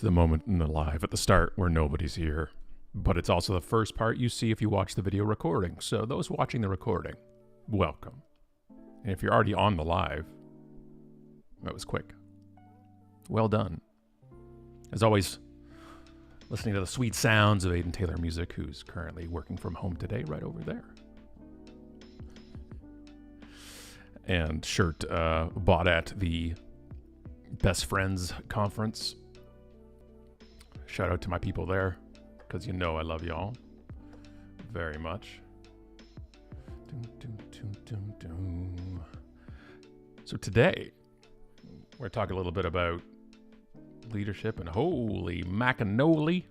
the moment in the live at the start where nobody's here, but it's also the first part you see if you watch the video recording. So those watching the recording, welcome. And if you're already on the live, that was quick. Well done. As always, listening to the sweet sounds of Aiden Taylor Music, who's currently working from home today, right over there. And shirt bought at the Best Friends Conference. Shout out to my people there, because you know I love y'all very much. So today, we're talking a little bit about leadership, and holy macanoli,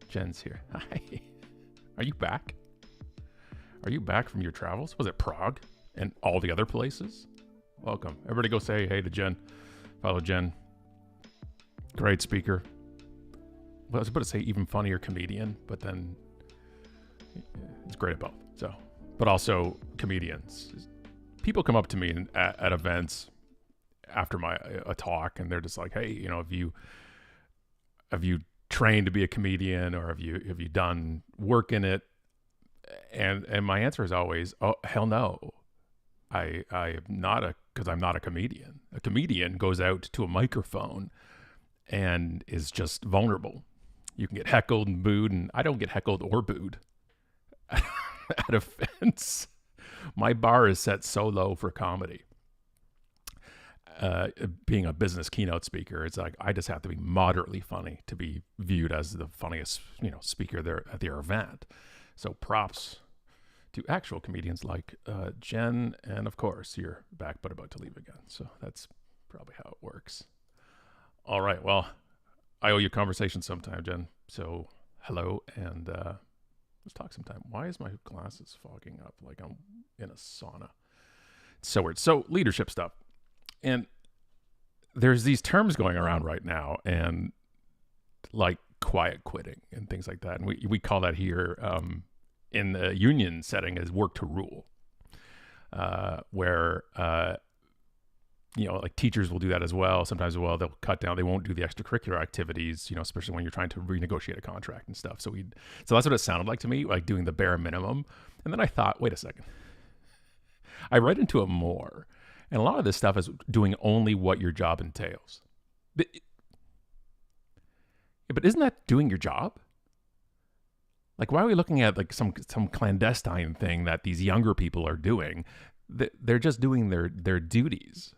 Jen's here. Hi. Are you back? Are you back from your travels? Was it Prague and all the other places? Welcome. Everybody go say hey to Jen. Follow Jen. Great speaker. Well, I was about to say even funnier comedian, but then it's great at both. So, but also comedians. People come up to me at events after a talk, and they're just like, "Hey, you know, have you trained to be a comedian, or have you done work in it?" And my answer is always, "Oh, hell no, I am not because I'm not a comedian. A comedian goes out to a microphone and is just vulnerable. You can get heckled and booed, and I don't get heckled or booed at events. My bar is set so low for comedy. Being a business keynote speaker, it's like I just have to be moderately funny to be viewed as the funniest, speaker there at their event. So props to actual comedians like Jen, and of course, you're back but about to leave again. So that's probably how it works. All right, well, I owe you a conversation sometime, Jen. So hello, and let's talk sometime. Why is my glasses fogging up like I'm in a sauna? It's so weird. So leadership stuff. And there's these terms going around right now, and like quiet quitting and things like that. And we call that here in the union setting as work to rule, where like teachers will do that as well. Sometimes they'll cut down. They won't do the extracurricular activities, especially when you're trying to renegotiate a contract and stuff. So that's what it sounded like to me, like doing the bare minimum. And then I thought, wait a second. I read into it more. And a lot of this stuff is doing only what your job entails. But isn't that doing your job? Like, why are we looking at like some clandestine thing that these younger people are doing? They're just doing their duties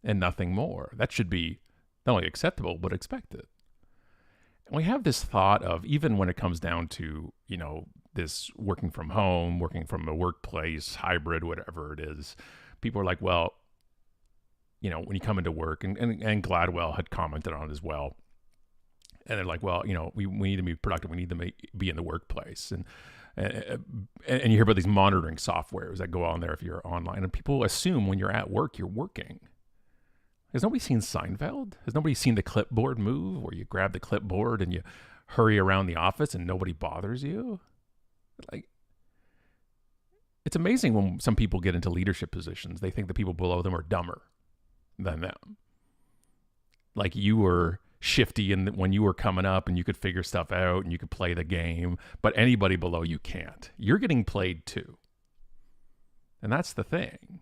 and nothing more. That should be not only acceptable, but expected. And we have this thought of, even when it comes down to, this working from home, working from a workplace, hybrid, whatever it is, people are like, well, when you come into work, and Gladwell had commented on it as well. And they're like, well, we need to be productive. We need to be in the workplace. And you hear about these monitoring softwares that go on there if you're online. And people assume when you're at work, you're working. Has nobody seen Seinfeld? Has nobody seen the clipboard move, where you grab the clipboard and you hurry around the office and nobody bothers you? Like, it's amazing when some people get into leadership positions. They think the people below them are dumber than them. Like, you were shifty when you were coming up and you could figure stuff out and you could play the game, but anybody below you can't. You're getting played too. And that's the thing.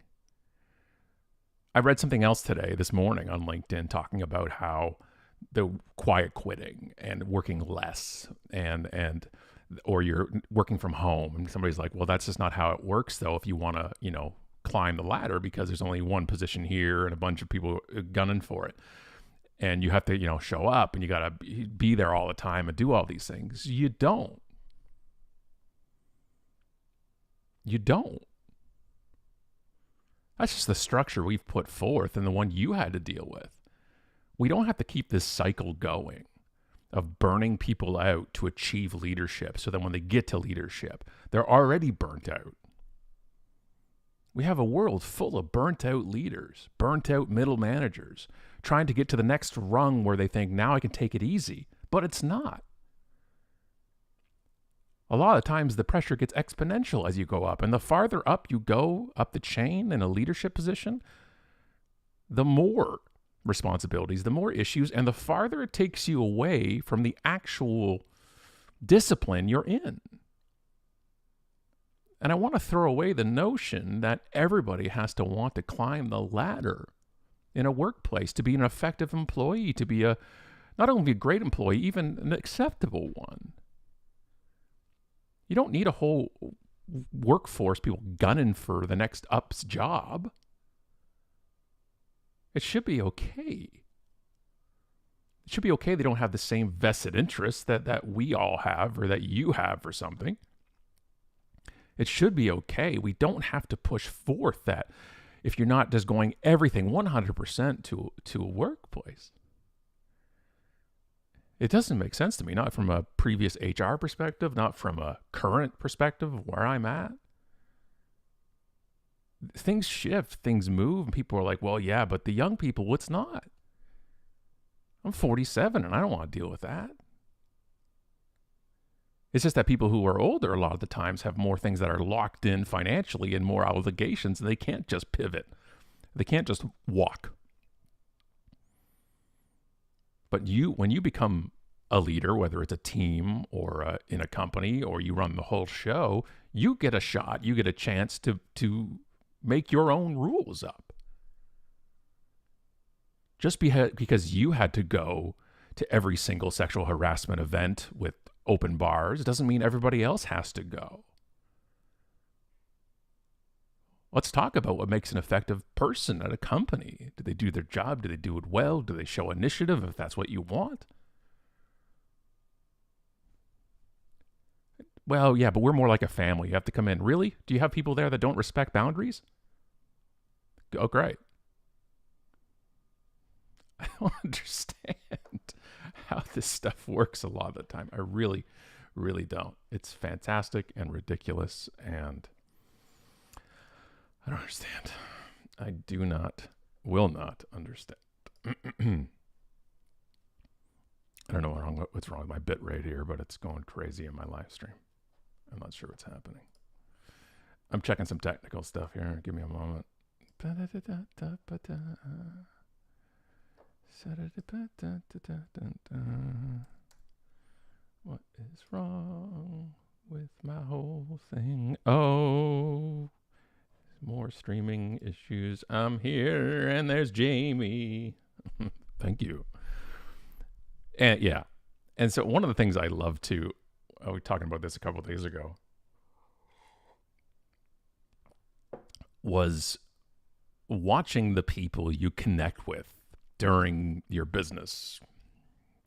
I read something else this morning on LinkedIn, talking about how the quiet quitting and working less or you're working from home, and somebody's like, well, that's just not how it works though if you want to, climb the ladder, because there's only one position here and a bunch of people gunning for it. And you have to, show up, and you got to be there all the time and do all these things. You don't. That's just the structure we've put forth, and the one you had to deal with. We don't have to keep this cycle going of burning people out to achieve leadership, so that when they get to leadership, they're already burnt out. We have a world full of burnt out leaders, burnt out middle managers, trying to get to the next rung where they think, now I can take it easy, but it's not. A lot of times the pressure gets exponential as you go up, and the farther up you go up the chain in a leadership position, the more responsibilities, the more issues, and the farther it takes you away from the actual discipline you're in. And I want to throw away the notion that everybody has to want to climb the ladder in a workplace to be an effective employee, to be not only a great employee, even an acceptable one. You don't need a whole workforce, people gunning for the next up's job. It should be okay. It should be okay they don't have the same vested interests that we all have or that you have for something. It should be okay. We don't have to push forth that if you're not just going everything 100% to a workplace. It doesn't make sense to me, not from a previous HR perspective, not from a current perspective of where I'm at. Things shift, things move, and people are like, well, yeah, but the young people, it's not. I'm 47 and I don't want to deal with that. It's just that people who are older a lot of the times have more things that are locked in financially and more obligations, and they can't just pivot. They can't just walk. But when you become a leader, whether it's a team or in a company or you run the whole show, you get a shot, you get a chance to make your own rules up. Just because you had to go to every single sexual harassment event with open bars doesn't mean everybody else has to go. Let's talk about what makes an effective person at a company. Do they do their job? Do they do it well? Do they show initiative if that's what you want? Well, yeah, but we're more like a family. You have to come in. Really? Do you have people there that don't respect boundaries? Oh, great. I don't understand how this stuff works a lot of the time. I really, really don't. It's fantastic and ridiculous, and I don't understand. I will not understand. I don't know what's wrong with my bit rate here, but it's going crazy in my live stream. I'm not sure what's happening. I'm checking some technical stuff here. Give me a moment. What is wrong with my whole thing? Oh, more streaming issues. I'm here, and there's Jamie. Thank you. And yeah, and so one of the things I love to, we were talking about this a couple of days ago, was watching the people you connect with during your business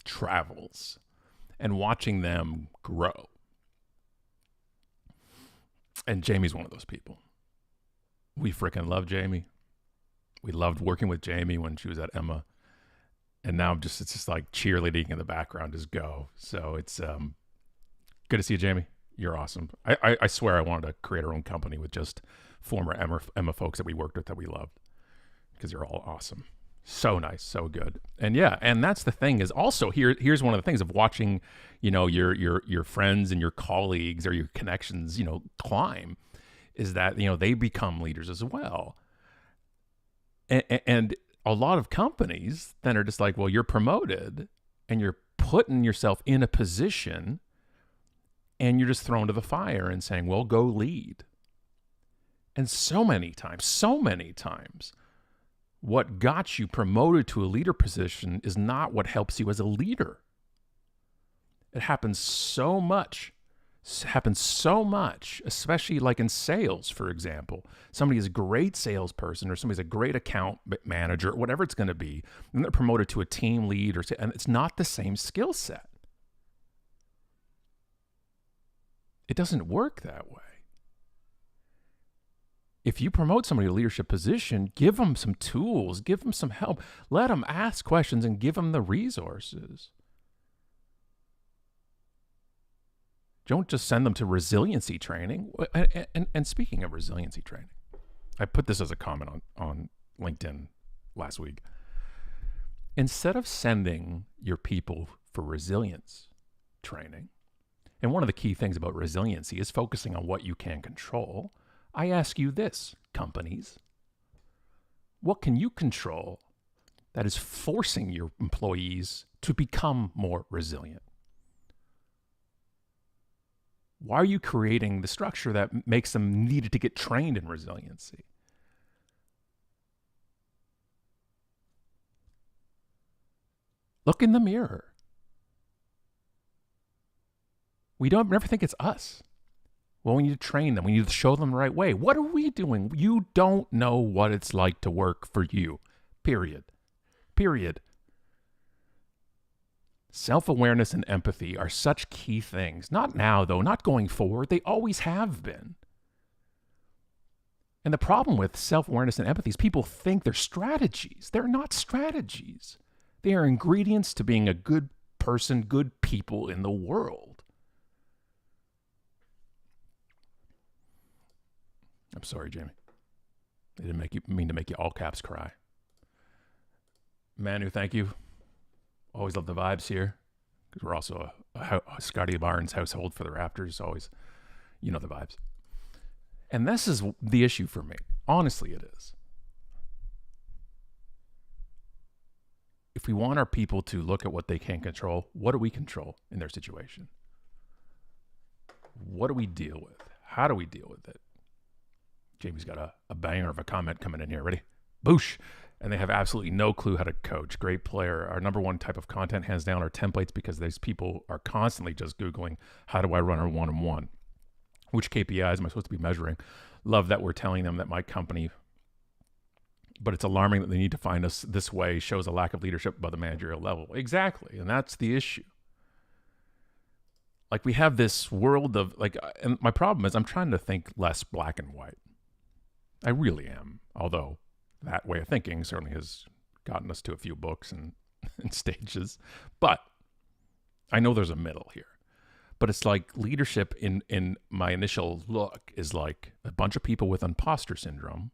travels and watching them grow. And Jamie's one of those people. We freaking love Jamie. We loved working with Jamie when she was at Emma. And now it's just like cheerleading in the background, just go. So it's good to see you, Jamie. You're awesome. I swear I wanted to create our own company with just former Emma folks that we worked with that we loved, because you're all awesome. So nice, so good. And yeah, and that's the thing is also here's one of the things of watching, your friends and your colleagues or your connections, climb, is that, they become leaders as well. And a lot of companies then are just like, well, you're promoted and you're putting yourself in a position and you're just thrown to the fire and saying, well, go lead. And so many times, what got you promoted to a leader position is not what helps you as a leader. It happens so much, especially like in sales, for example. Somebody is a great salesperson or somebody's a great account manager, whatever it's going to be, and they're promoted to a team lead, and it's not the same skill set. It doesn't work that way. If you promote somebody to a leadership position, give them some tools, give them some help, let them ask questions and give them the resources. Don't just send them to resiliency training. And speaking of resiliency training, I put this as a comment on LinkedIn last week. Instead of sending your people for resilience training, and one of the key things about resiliency is focusing on what you can control, I ask you this, companies. What can you control that is forcing your employees to become more resilient? Why are you creating the structure that makes them needed to get trained in resiliency? Look in the mirror. We don't never think it's us. Well, we need to train them. We need to show them the right way. What are we doing? You don't know what it's like to work for you. Period. Period. Self-awareness and empathy are such key things. Not now, though. Not going forward. They always have been. And the problem with self-awareness and empathy is people think they're strategies. They're not strategies. They are ingredients to being a good person, good people in the world. I'm sorry, Jamie. I didn't mean to make you all caps cry. Manu, thank you. Always love the vibes here, because we're also a Scotty Barnes household for the Raptors. Always, you know the vibes. And this is the issue for me. Honestly, it is. If we want our people to look at what they can control, what do we control in their situation? What do we deal with? How do we deal with it? Jamie's got a banger of a comment coming in here. Ready? Boosh. And they have absolutely no clue how to coach. Great player. Our number one type of content, hands down, are templates, because these people are constantly just Googling, how do I run a one-on-one? Which KPIs am I supposed to be measuring? Love that we're telling them that my company, but it's alarming that they need to find us this way, shows a lack of leadership above the managerial level. Exactly. And that's the issue. Like, we have this world of, like, and my problem is I'm trying to think less black and white. I really am. Although that way of thinking certainly has gotten us to a few books and stages. But I know there's a middle here. But it's like leadership in my initial look is like a bunch of people with impostor syndrome,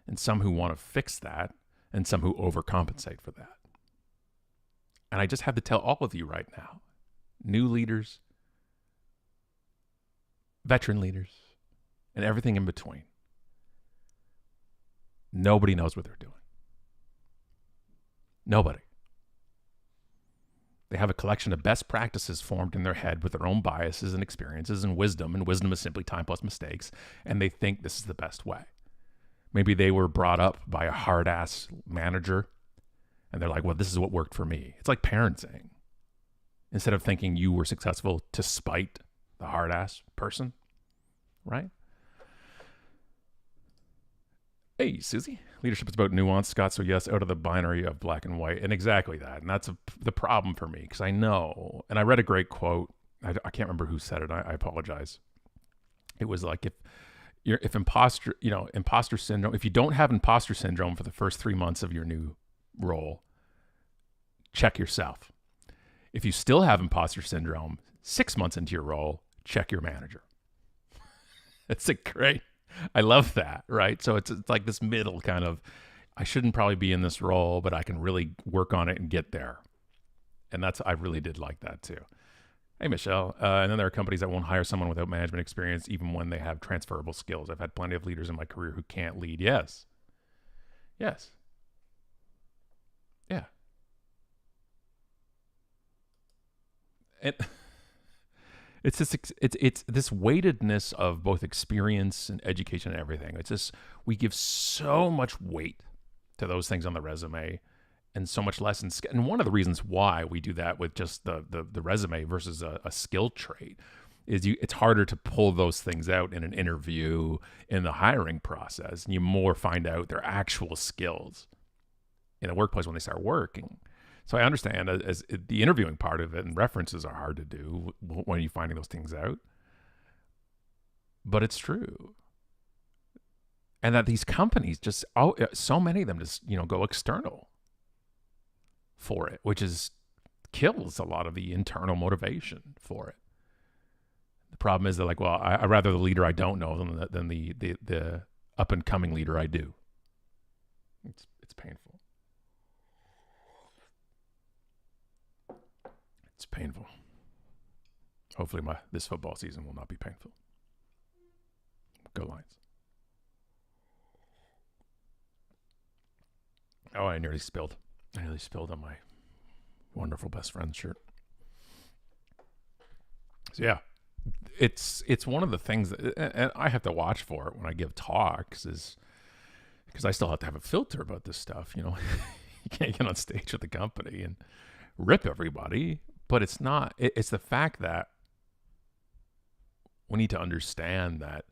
and some who want to fix that, and some who overcompensate for that. And I just have to tell all of you right now, new leaders, veteran leaders, and everything in between, nobody knows what they're doing. Nobody. They have a collection of best practices formed in their head with their own biases and experiences and wisdom is simply time plus mistakes, and they think this is the best way. Maybe they were brought up by a hard-ass manager, and they're like, well, this is what worked for me. It's like parenting. Instead of thinking you were successful to spite the hard-ass person, right? Hey, Susie. Leadership is about nuance, Scott. So yes, out of the binary of black and white. And exactly that. And that's the problem for me, because I know, and I read a great quote. I can't remember who said it. I apologize. It was like, if imposter syndrome, if you don't have imposter syndrome for the first 3 months of your new role, check yourself. If you still have imposter syndrome 6 months into your role, check your manager. It's a great, I love that, right? So it's like this middle kind of, I shouldn't probably be in this role, but I can really work on it and get there. And I really did like that too. Hey, Michelle. And then there are companies that won't hire someone without management experience, even when they have transferable skills. I've had plenty of leaders in my career who can't lead. Yes. Yes. Yeah. And it's this weightedness of both experience and education and everything. It's just, we give so much weight to those things on the resume and so much less. And one of the reasons why we do that with just the resume versus a skill trait is it's harder to pull those things out in an interview in the hiring process. And you more find out their actual skills in a workplace when they start working. So I understand as the interviewing part of it, and references are hard to do when you're finding those things out. But it's true. And that these companies just, so many of them just, go external for it, which kills a lot of the internal motivation for it. The problem is they're like, well, I'd rather the leader I don't know than the up and coming leader I do. It's painful. It's painful. Hopefully this football season will not be painful. Go Lions. Oh, I nearly spilled. I nearly spilled on my wonderful best friend's shirt. So yeah, it's one of the things that, and I have to watch for it when I give talks, is because I still have to have a filter about this stuff. You can't get on stage with the company and rip everybody, but it's not. It's the fact that we need to understand that,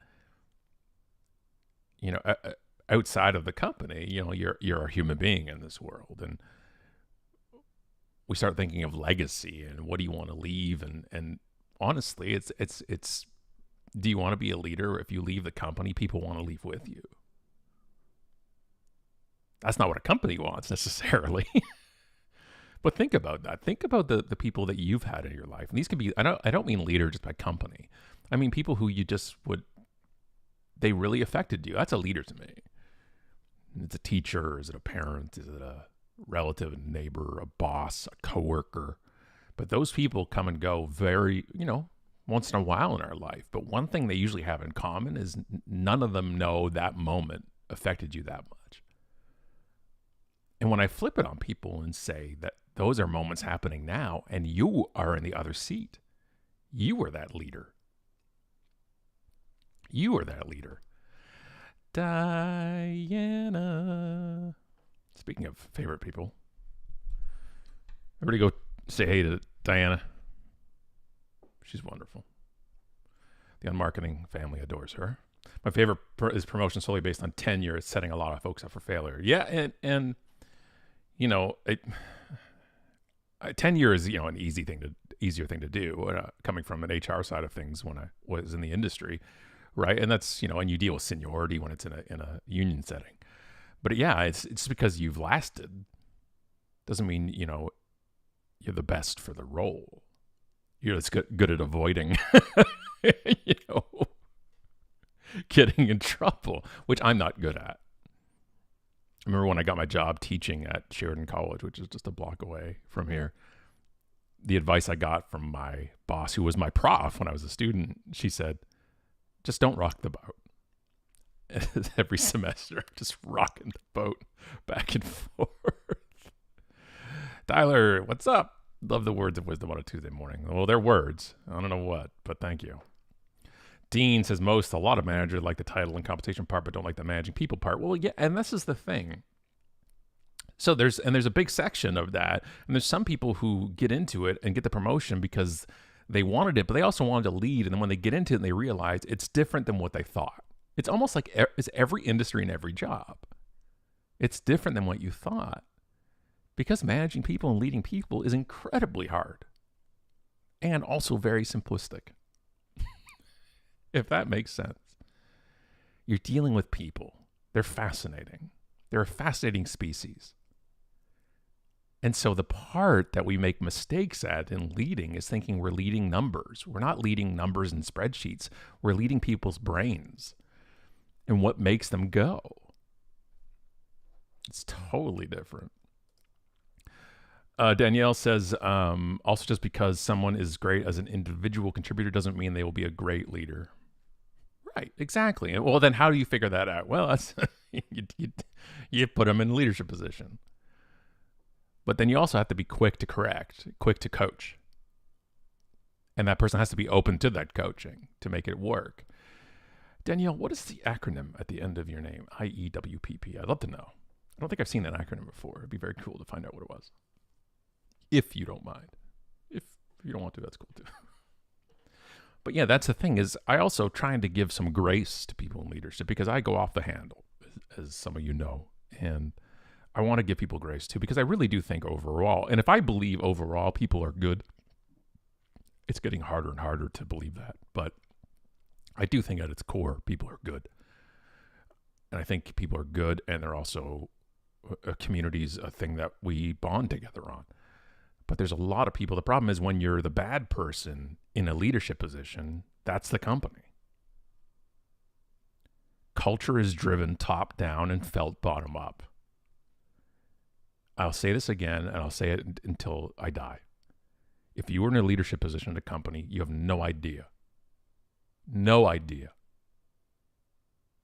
outside of the company, you're a human being in this world, and we start thinking of legacy and what do you want to leave, and honestly, it's do you want to be a leader? If you leave the company, people want to leave with you. That's not what a company wants necessarily. But think about that. Think about the people that you've had in your life. And these could be, I don't mean leader just by company. I mean people who you just they really affected you. That's a leader to me. It's a teacher, is it a parent, is it a relative, a neighbor, a boss, a coworker? But those people come and go very, once in a while in our life. But one thing they usually have in common is none of them know that moment affected you that much. And when I flip it on people and say that those are moments happening now and you are in the other seat, you were that leader. You were that leader. Diana. Speaking of favorite people, everybody go say hey to Diana. She's wonderful. The UnMarketing family adores her. My favorite is promotion solely based on tenure. It's setting a lot of folks up for failure. Yeah, and tenure is an easier thing to do. Coming from an HR side of things, when I was in the industry, right? And that's and you deal with seniority when it's in a union setting. But yeah, it's because you've lasted doesn't mean you're the best for the role. You're just good at avoiding getting in trouble, which I'm not good at. I remember when I got my job teaching at Sheridan College, which is just a block away from here, the advice I got from my boss, who was my prof when I was a student, she said, just don't rock the boat. Every semester, just rocking the boat back and forth. Tyler, what's up? Love the words of wisdom on a Tuesday morning. Well, they're words. I don't know what, but thank you. Dean says a lot of managers like the title and compensation part, but don't like the managing people part. Well, yeah, and this is the thing. So there's a big section of that, and there's some people who get into it and get the promotion because they wanted it, but they also wanted to lead. And then when they get into it and they realize it's different than what they thought. It's almost like it's every industry and every job. It's different than what you thought, because managing people and leading people is incredibly hard and also very simplistic. If that makes sense. You're dealing with people. They're fascinating. They're a fascinating species. And so the part that we make mistakes at in leading is thinking we're leading numbers. We're not leading numbers in spreadsheets. We're leading people's brains and what makes them go. It's totally different. Danielle says, also just because someone is great as an individual contributor doesn't mean they will be a great leader. Right, exactly. Well, then how do you figure that out? Well, that's you put them in a leadership position. But then you also have to be quick to correct, quick to coach. And that person has to be open to that coaching to make it work. Danielle, what is the acronym at the end of your name? IEWPP. I'd love to know. I don't think I've seen that acronym before. It'd be very cool to find out what it was. If you don't mind. If you don't want to, that's cool too. But yeah, that's the thing, is I also trying to give some grace to people in leadership, because I go off the handle, as some of you know, and I want to give people grace too, because I really do think overall, and if I believe overall people are good, it's getting harder and harder to believe that. But I do think at its core, people are good. And I think people are good, and they're also a community's a thing that we bond together on. But there's a lot of people. The problem is when you're the bad person in a leadership position, that's the company. Culture is driven top down and felt bottom up. I'll say this again, and I'll say it until I die. If you were in a leadership position in a company, you have no idea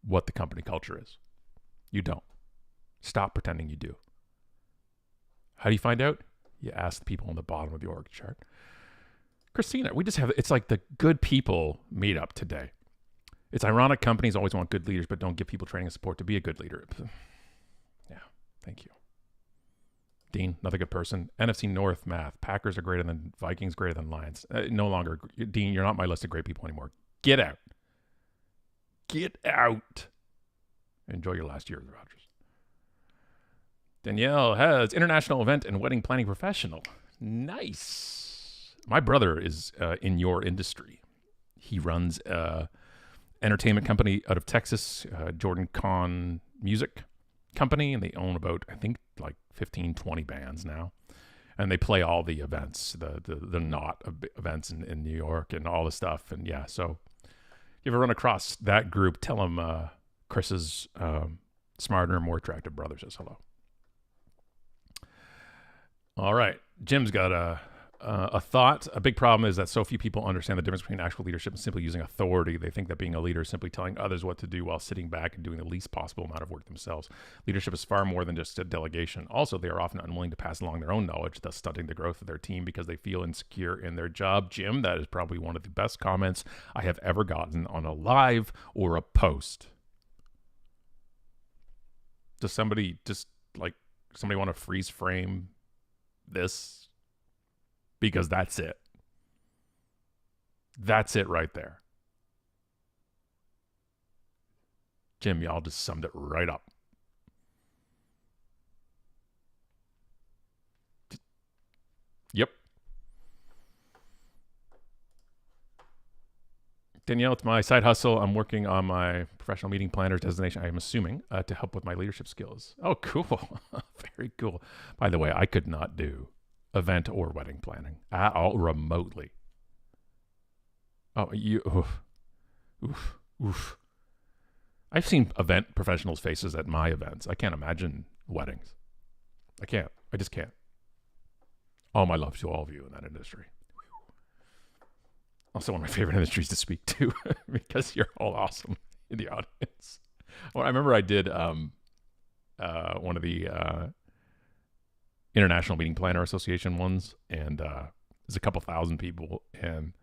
what the company culture is. You don't. Stop pretending you do. How do you find out? You ask the people on the bottom of the org chart. Christina, it's like the good people meetup today. It's ironic companies always want good leaders, but don't give people training and support to be a good leader. Yeah, thank you. Dean, another good person. NFC North math. Packers are greater than Vikings, greater than Lions. No longer. Dean, you're not my list of great people anymore. Get out. Get out. Enjoy your last year with the Raptors. Danielle has international event and wedding planning professional. Nice. My brother is in your industry. He runs a entertainment company out of Texas, Jordan Con Music Company, and they own about, I think, like 15, 20 bands now. And they play all the events, the not events in New York and all the stuff. And yeah, so if you ever run across that group, tell them Chris's smarter and more attractive brother says hello. All right. Jim's got a thought. A big problem is that so few people understand the difference between actual leadership and simply using authority. They think that being a leader is simply telling others what to do while sitting back and doing the least possible amount of work themselves. Leadership is far more than just a delegation. Also, they are often unwilling to pass along their own knowledge, thus stunting the growth of their team because they feel insecure in their job. Jim, that is probably one of the best comments I have ever gotten on a live or a post. Does somebody want to freeze frame this? Because that's it. That's it right there. Jim, y'all just summed it right up. Yep. Danielle, it's my side hustle. I'm working on my professional meeting planner designation, I am assuming, to help with my leadership skills. Oh, cool. Very cool. By the way, I could not do event or wedding planning at all remotely. Oh, oof. I've seen event professionals' faces at my events. I can't imagine weddings. I can't. I just can't. All my love to all of you in that industry. Also one of my favorite industries to speak to because you're all awesome in the audience. Well, I remember I did one of the International Meeting Planner Association ones, and there's a couple thousand people, and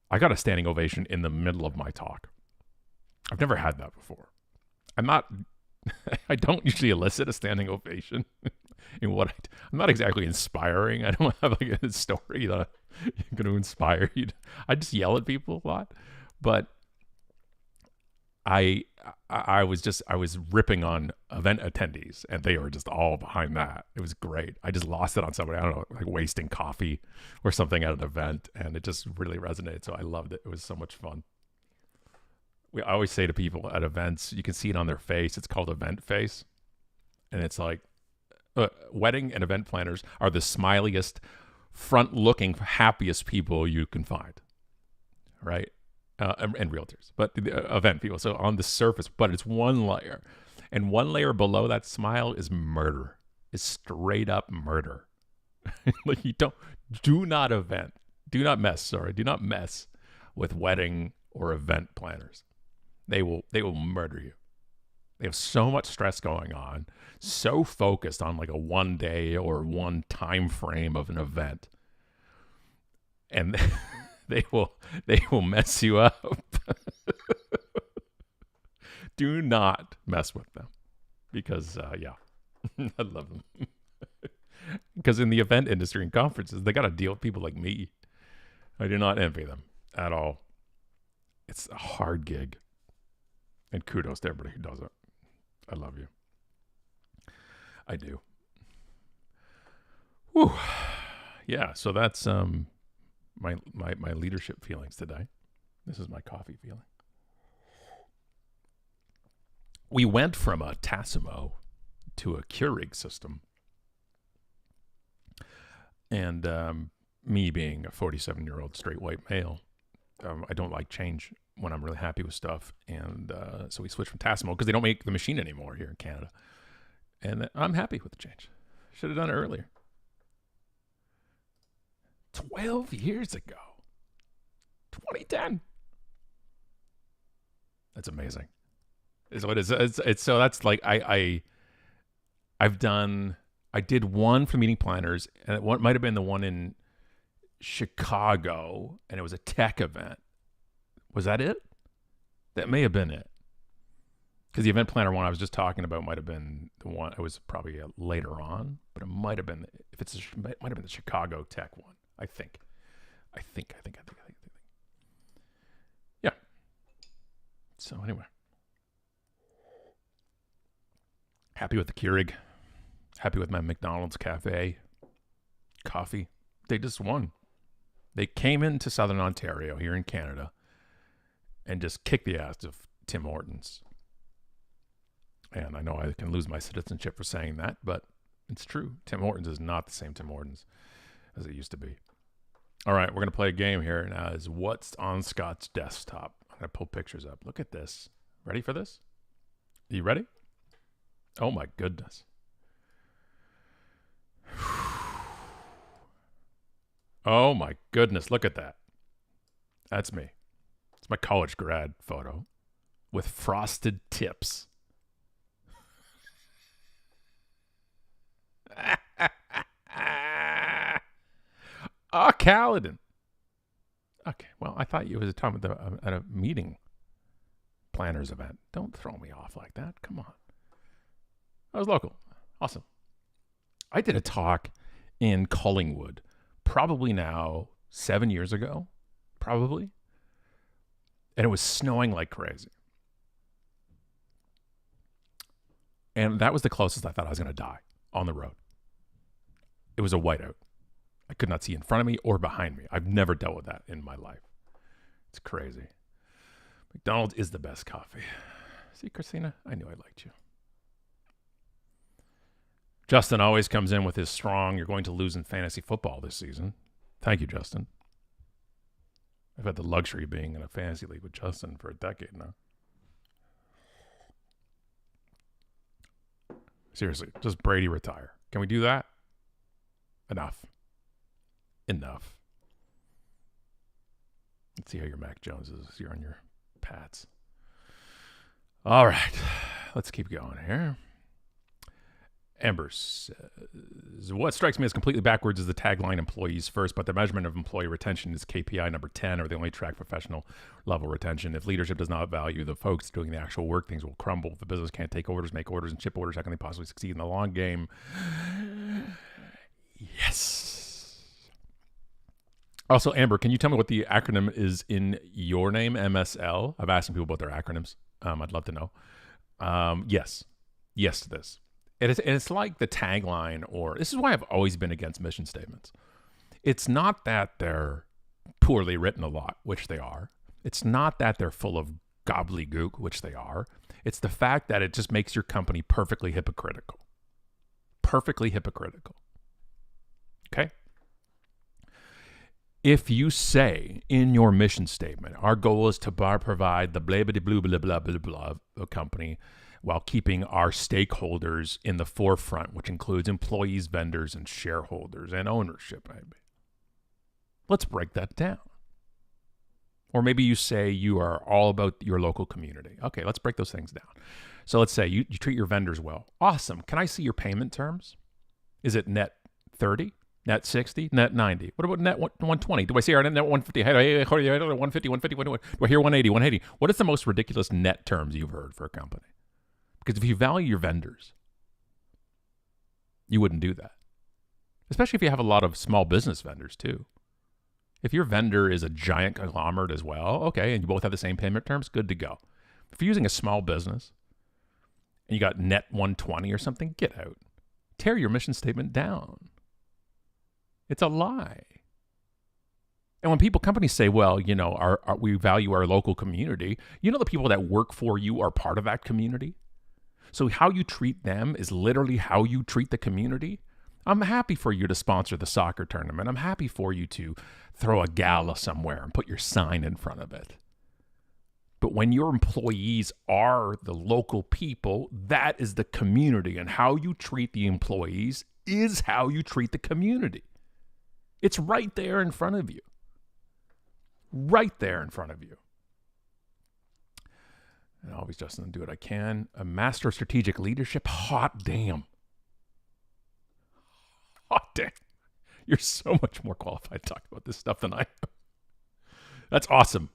I got a standing ovation in the middle of my talk. I've never had that before. I don't usually elicit a standing ovation in what I'm not exactly inspiring. I don't have like a story that I'm going to inspire you. I just yell at people a lot, but I was ripping on event attendees, and they were just all behind that. It was great. I just lost it on somebody, I don't know, like wasting coffee or something at an event, and it just really resonated. So I loved it. It was so much fun. I always say to people at events, you can see it on their face. It's called event face. And it's like wedding and event planners are the smiliest, front-looking, happiest people you can find, right? And realtors, but the event people. So on the surface, but it's one layer. And one layer below that smile is murder. Is straight up murder. Like do not mess with wedding or event planners. They will murder you. They have so much stress going on, so focused on like a one day or one time frame of an event. And they will mess you up. Do not mess with them because, I love them. Because in the event industry and conferences, they got to deal with people like me. I do not envy them at all. It's a hard gig. And kudos to everybody who does it. I love you. I do. Whew. Yeah, so that's my leadership feelings today. This is my coffee feeling. We went from a Tassimo to a Keurig system. And me being a 47-year-old straight white male, I don't like change when I'm really happy with stuff. And so we switched from Tassimo because they don't make the machine anymore here in Canada. And I'm happy with the change. Should have done it earlier. 12 years ago. 2010. That's amazing. Is what it is. It's so that's like I've done I did one for meeting planners, and it might have been the one in Chicago, and it was a tech event. Was that it? That may have been it. Because the event planner one I was just talking about might have been the one. It was probably later on, but it might have been. If it's, it might have been the Chicago tech one. I think. Yeah. So anyway, happy with the Keurig. Happy with my McDonald's cafe coffee. They just won. They came into Southern Ontario here in Canada and just kicked the ass of Tim Hortons. And I know I can lose my citizenship for saying that, but it's true. Tim Hortons is not the same Tim Hortons as it used to be. All right, we're going to play a game here now. Is what's on Scott's desktop? I'm going to pull pictures up. Look at this. Ready for this? Are you ready? Oh my goodness. Oh my goodness, look at that. That's me. It's my college grad photo with frosted tips. Oh, Caledon. Okay, well, I thought you was talking about at a meeting planners event. Don't throw me off like that. Come on. I was local. Awesome. I did a talk in Collingwood, probably now 7 years ago, probably. And it was snowing like crazy. And that was the closest I thought I was going to die on the road. It was a whiteout. I could not see in front of me or behind me. I've never dealt with that in my life. It's crazy. McDonald's is the best coffee. See, Christina, I knew I liked you. Justin always comes in with his strong, you're going to lose in fantasy football this season. Thank you, Justin. I've had the luxury of being in a fantasy league with Justin for a decade now. Seriously, just Brady retire. Can we do that? Enough. Let's see how your Mac Jones is. You're on your Pats. All right. Let's keep going here. Amber says, what strikes me as completely backwards is the tagline employees first, but the measurement of employee retention is KPI number 10, or they only track professional level retention. If leadership does not value the folks doing the actual work, things will crumble. If the business can't take orders, make orders, and ship orders, how can they possibly succeed in the long game? Yes. Also, Amber, can you tell me what the acronym is in your name, MSL? I've asked some people about their acronyms. I'd love to know. Yes. Yes to this. It's like the tagline, or this is why I've always been against mission statements. It's not that they're poorly written a lot, which they are. It's not that they're full of gobbledygook, which they are. It's the fact that it just makes your company perfectly hypocritical. Perfectly hypocritical. Okay? If you say in your mission statement, our goal is to provide the blah, blah, blah, blah, blah, blah, blah, the company, while keeping our stakeholders in the forefront, which includes employees, vendors, and shareholders, and ownership, maybe. Let's break that down. Or maybe you say you are all about your local community. Okay, let's break those things down. So let's say you treat your vendors well. Awesome. Can I see your payment terms? Is it net 30, net 60, net 90? What about net 120? Do I see our net 150? Hey, 150, 150, do I hear 180, 180? What is the most ridiculous net terms you've heard for a company? Because if you value your vendors, you wouldn't do that. Especially if you have a lot of small business vendors too. If your vendor is a giant conglomerate as well, okay, and you both have the same payment terms, good to go. If you're using a small business and you got net 120 or something, get out. Tear your mission statement down. It's a lie. And when companies say, well, you know, we value our local community, you know the people that work for you are part of that community? So how you treat them is literally how you treat the community. I'm happy for you to sponsor the soccer tournament. I'm happy for you to throw a gala somewhere and put your sign in front of it. But when your employees are the local people, that is the community. And how you treat the employees is how you treat the community. It's right there in front of you. Right there in front of you. And always, Justin, do what I can. A master of strategic leadership. Hot damn. Hot damn. You're so much more qualified to talk about this stuff than I am. That's awesome.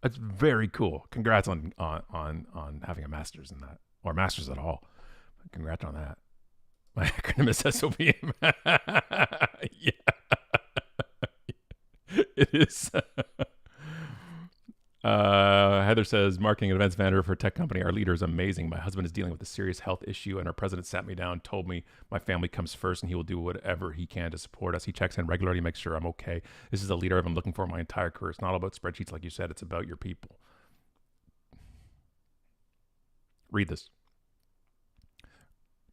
That's very cool. Congrats on having a master's in that, or master's at all. Congrats on that. My acronym is SOPM. Yeah. It is. Heather says, marketing and events manager for a tech company. Our leader is amazing. My husband is dealing with a serious health issue, and our president sat me down, told me my family comes first, and he will do whatever he can to support us. He checks in regularly, makes sure I'm okay. This is a leader I've been looking for my entire career. It's not all about spreadsheets, like you said. It's about your people. Read this.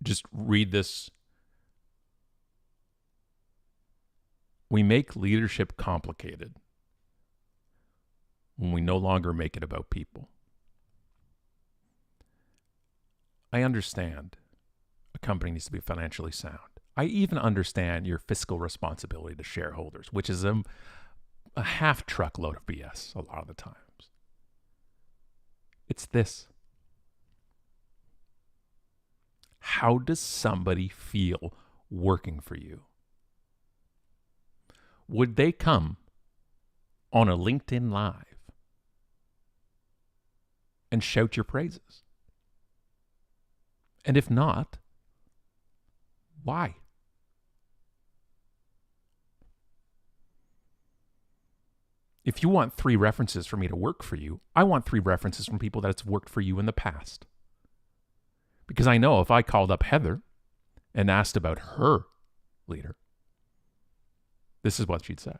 Just read this. We make leadership complicated when we no longer make it about people. I understand a company needs to be financially sound. I even understand your fiscal responsibility to shareholders, which is a half truckload of BS a lot of the times. It's this. How does somebody feel working for you? Would they come on a LinkedIn Live and shout your praises? And if not, why? If you want 3 references for me to work for you, I want 3 references from people that's worked for you in the past. Because I know if I called up Heather and asked about her leader, this is what she'd say.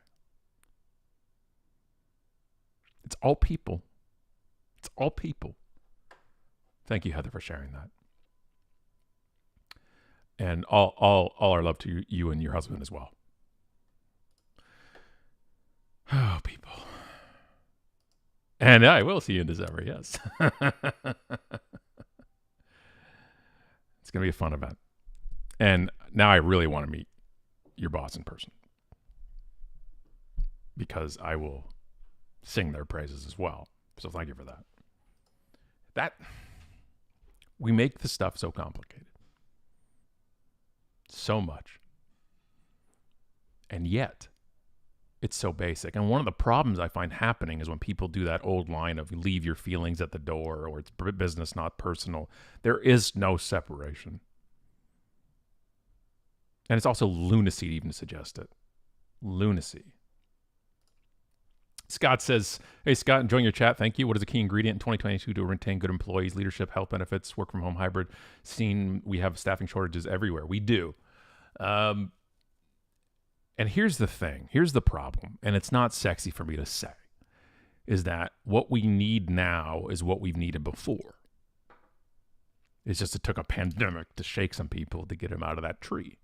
It's all people. It's all people. Thank you, Heather, for sharing that. And all our love to you and your husband as well. Oh, people. And I will see you in December, yes. It's going to be a fun event. And now I really want to meet your boss in person, because I will sing their praises as well. So thank you for that. We make the stuff so complicated. So much. And yet, it's so basic. And one of the problems I find happening is when people do that old line of leave your feelings at the door, or it's business, not personal. There is no separation. And it's also lunacy to even suggest it. Lunacy. Scott says, hey, Scott, enjoying your chat. Thank you. What is a key ingredient in 2022 to retain good employees, leadership, health benefits, work from home, hybrid? Seen we have staffing shortages everywhere. We do. And here's the thing. Here's the problem. And it's not sexy for me to say, is that what we need now is what we've needed before. It's just it took a pandemic to shake some people to get them out of that tree.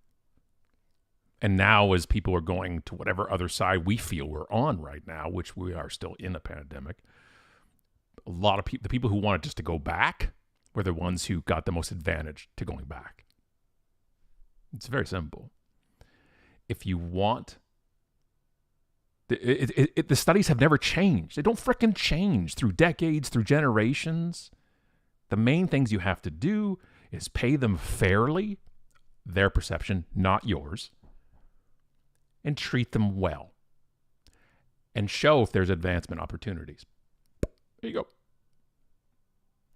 And now as people are going to whatever other side we feel we're on right now, which we are still in a pandemic, a lot of people, the people who wanted just to go back were the ones who got the most advantage to going back. It's very simple. If you want, the studies have never changed. They don't frickin' change through decades, through generations. The main things you have to do is pay them fairly, their perception, not yours, and treat them well, and show if there's advancement opportunities. There you go.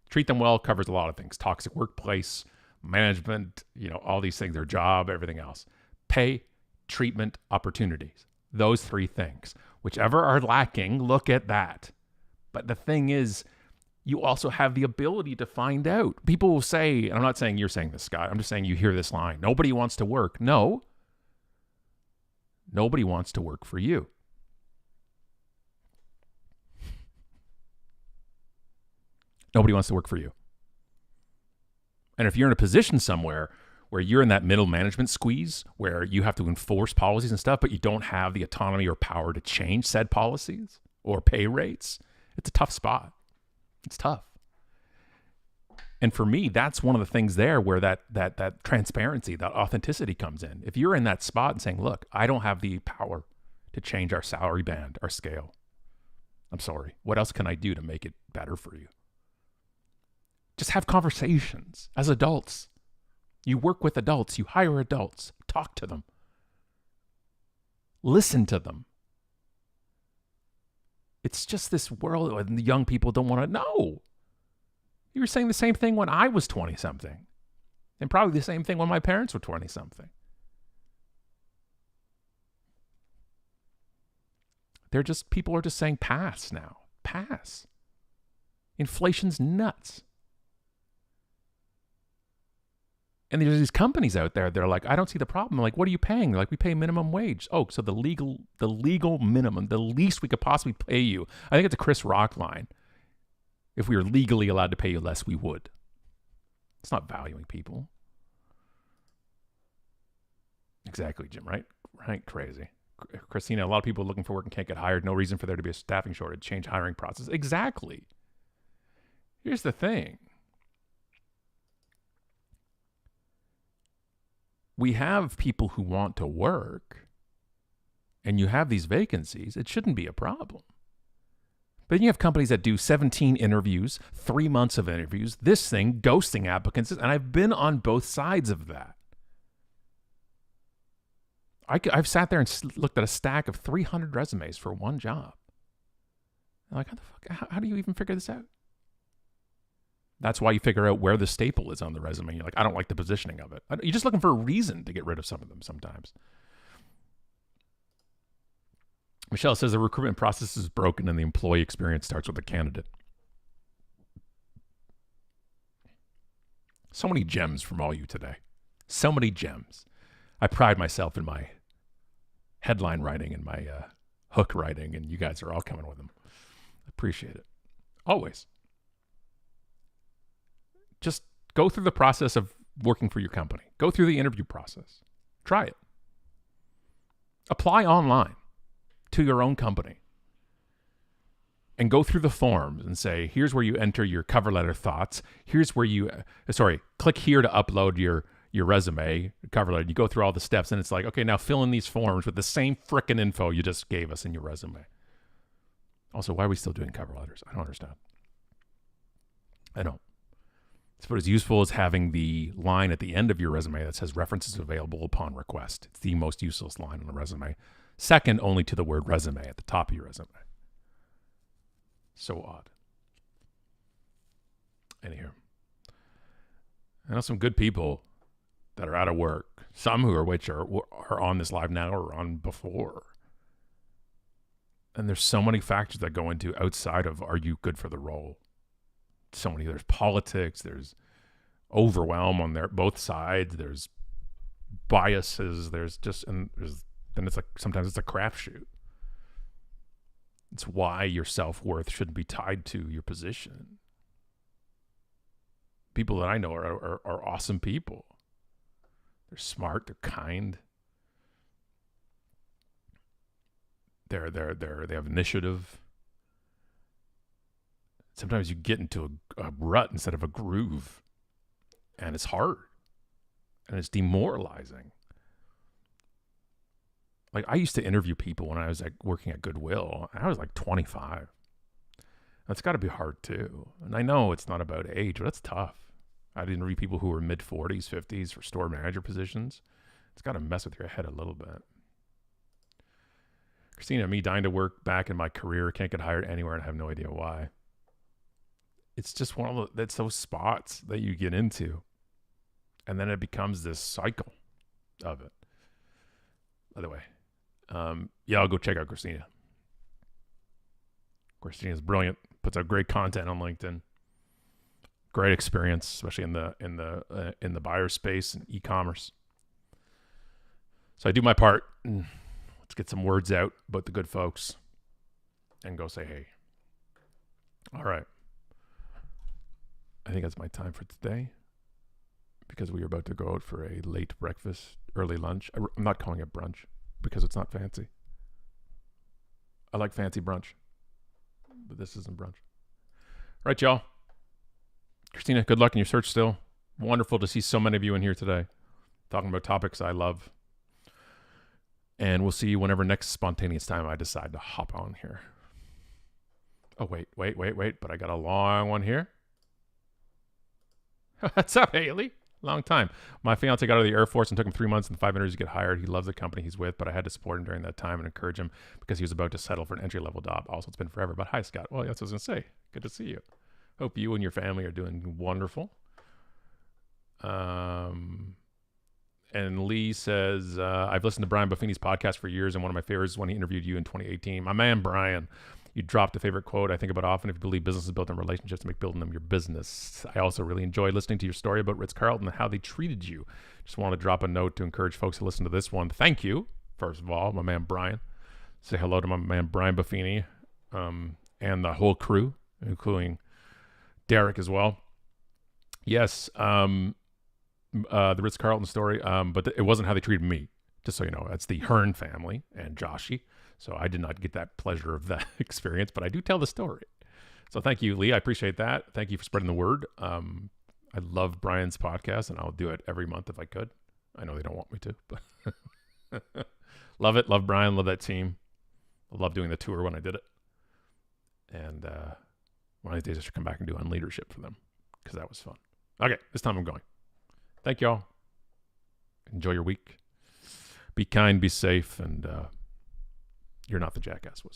Treat them well covers a lot of things. Toxic workplace, management, all these things, their job, everything else. Pay, treatment, opportunities. Those 3 things. Whichever are lacking, look at that. But the thing is, you also have the ability to find out. People will say, and I'm not saying you're saying this, Scott, I'm just saying you hear this line, nobody wants to work. No. Nobody wants to work for you. Nobody wants to work for you. And if you're in a position somewhere where you're in that middle management squeeze, where you have to enforce policies and stuff, but you don't have the autonomy or power to change said policies or pay rates, it's a tough spot. It's tough. And for me, that's one of the things there where that transparency, that authenticity comes in. If you're in that spot and saying, look, I don't have the power to change our salary band, our scale. I'm sorry. What else can I do to make it better for you? Just have conversations as adults. You work with adults. You hire adults. talk to them. Listen to them. It's just this world where the young people don't want to know. You were saying the same thing when I was 20-something. And probably the same thing when my parents were 20-something. People are just saying pass now. Pass. Inflation's nuts. And there's these companies out there, they're like, I don't see the problem. I'm like, what are you paying? They're like, we pay minimum wage. Oh, so the legal minimum, the least we could possibly pay you. I think it's a Chris Rock line. If we were legally allowed to pay you less, we would. It's not valuing people. Exactly, Jim, right? Right, crazy. Christina, a lot of people are looking for work and can't get hired. No reason for there to be a staffing shortage. Change hiring process. Exactly. Here's the thing. We have people who want to work, and you have these vacancies. It shouldn't be a problem. But then you have companies that do 17 interviews, 3 months of interviews, this thing, ghosting applicants, and I've been on both sides of that. I've sat there and looked at a stack of 300 resumes for one job. I'm like, how do you even figure this out? That's why you figure out where the staple is on the resume. You're like, I don't like the positioning of it. You're just looking for a reason to get rid of some of them sometimes. Michelle says the recruitment process is broken and the employee experience starts with the candidate. So many gems from all you today. So many gems. I pride myself in my headline writing and my hook writing, and you guys are all coming with them. Appreciate it. Always. Just go through the process of working for your company. Go through the interview process. Try it. Apply online to your own company. And go through the forms and say, here's where you enter your cover letter thoughts. Here's where you, click here to upload your resume, cover letter. You go through all the steps and it's like, okay, now fill in these forms with the same frickin' info you just gave us in your resume. Also, why are we still doing cover letters? I don't understand. I don't. It's about as useful as having the line at the end of your resume that says references available upon request. It's the most useless line on a resume. Second only to the word resume at the top of your resume. So odd. Anywho. I know some good people that are out of work. Some who are on this live now or on before. And there's so many factors that go into outside of are you good for the role? There's politics, there's overwhelm on both sides, there's biases, then it's like sometimes it's a crapshoot. It's why your self-worth shouldn't be tied to your position. People that I know are awesome people. They're smart, they're kind. They have initiative. Sometimes you get into a rut instead of a groove, and it's hard, and it's demoralizing. Like, I used to interview people when I was working at Goodwill. I was like 25. That's got to be hard too. And I know it's not about age, but that's tough. I'd interview people who were mid-40s, 50s for store manager positions. It's got to mess with your head a little bit. Christina, me dying to work back in my career, can't get hired anywhere, and I have no idea why. It's just that's those spots that you get into. And then it becomes this cycle of it. By the way, I'll go check out Christina. Christina's brilliant. Puts out great content on LinkedIn. Great experience, especially in the buyer space and e-commerce. So I do my part. Let's get some words out about the good folks and go say hey. All right. I think that's my time for today because we are about to go out for a late breakfast, early lunch. I'm not calling it brunch because it's not fancy. I like fancy brunch, but this isn't brunch. All right, y'all. Christina, good luck in your search still. Wonderful to see so many of you in here today talking about topics I love. And we'll see you whenever next spontaneous time I decide to hop on here. Oh, wait. But I got a long one here. What's up, Haley? Long time. My fiance got out of the Air Force and took him 3 months and 5 interviews to get hired. He loves the company he's with, but I had to support him during that time and encourage him because he was about to settle for an entry-level job. Also, it's been forever. But hi, Scott. Well, that's what I was going to say. Good to see you. Hope you and your family are doing wonderful. And Lee says, I've listened to Brian Buffini's podcast for years, and one of my favorites is when he interviewed you in 2018. My man, Brian, you dropped a favorite quote I think about often. If you believe business is built on relationships, make building them your business. I also really enjoyed listening to your story about Ritz-Carlton and how they treated you. Just want to drop a note to encourage folks to listen to this one. Thank you, first of all, my man, Brian. Say hello to my man, Brian Buffini, and the whole crew, including Derek as well. Yes, the Ritz-Carlton story, but it wasn't how they treated me, just so you know. That's the Hearn family and Joshy. So I did not get that pleasure of that experience, but I do tell the story. So thank you, Lee. I appreciate that. Thank you for spreading the word. I love Brian's podcast, and I'll do it every month if I could. I know they don't want me to, but love it. Love Brian. Love that team. I love doing the tour when I did it. And one of these days I should come back and do UnLeadership for them because that was fun. Okay, this time I'm going. Thank y'all. Enjoy your week. Be kind, be safe, and you're not the jackass whisperer.